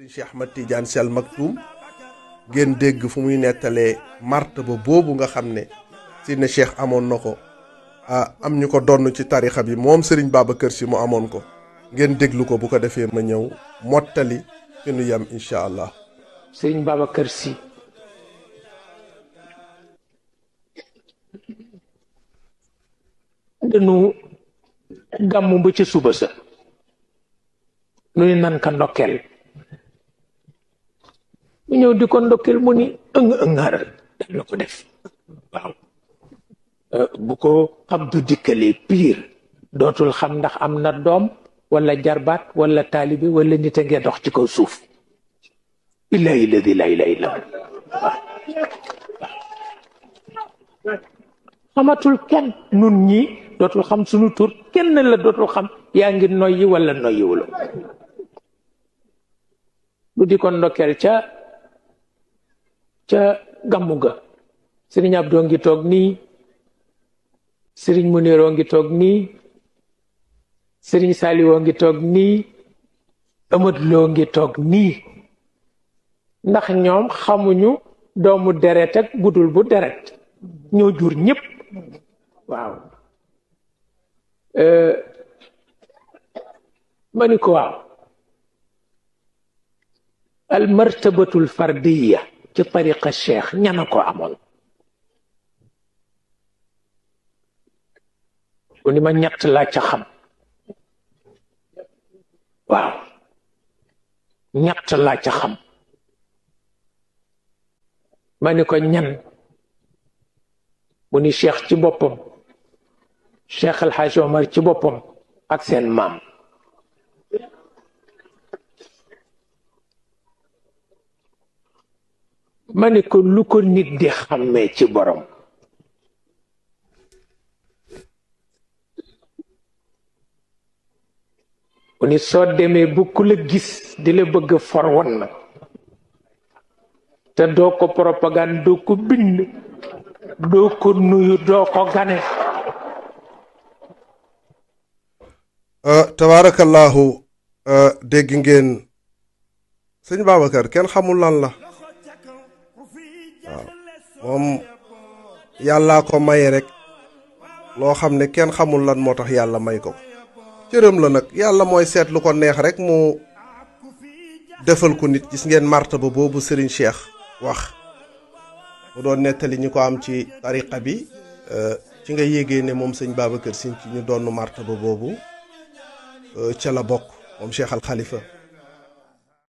Serigne Cheikh Ahmad Tidiane Sy Al Maktoum ngeen dégg fu muy nettalee martaba boobu nga xam ne Sidna Cheikh amoon na ko am ñu ko donn ci tarixa bi moom Serigne Babacar Sy mu amoon ko ngeen déglu ko bu ko defee ma ñëw mottali fi nu yam incha allah. Serigne Babacar Sy dañu gàmmu ba ca suba sa nu ni nan ka ndokkeel mu ñëw di ko ndokkeel mu ni ëngaaral daf la ko def waaw bu ko Abdou dikkalee piir dootul xam ndax am na doom wala jarbaat wala taalibe wala nit a ngee dox ci kaw suuf illaahi ladi la ilaha illa xamatul kenn nun ñi dootul xam sunu tur kenn la dootul xam yaa ngi noyyi wala noyyiwulo lu di ko ndokkeel ca gàmmu ga Sëriñ Abdou ngi toog nii Sëriñ Muniroo ngi toog nii Sëriñ Saliwoo ngi toog nii Amadou Lo ngi toog nii ndax ñoom xamuñu doomu deret ak budul bu deret ñoo jur ñépp waaw ma ni ko waaw al martabatul fardiya ci tariqa cheikh ñana ko amoon ku ni ma ñett laa ca xam waaw ñett laa ca xam ma ni ko ñan mu ni cheikh ci boppam cheikh El Hadj Omar ci boppam ak seen maam ma ni ko lu ko nit di xàmmee ci borom mu ni soo demee bu ku la gis di la bëgg for won na te doo ko propagande doo ko bind doo ko nuyu doo ko gane tabaarakallahu dégg ngeen sëñ Babacar kenn xamul lan la waaw moom yàllaa ko maye rek loo xam ne kenn xamul lan moo tax yàlla may ko cërëm la nag yàlla mooy seet lu ko neex rek mu defal ko nit. gis ngeen martaba boobu Serigne Cheikh wax mu doon nettali ñu ko am ci tariqa bi ci nga yégee ne moom sëñ Babacar Sy ci ñu doon martaba boobu ca la bokk moom Cheikh Al Khalifa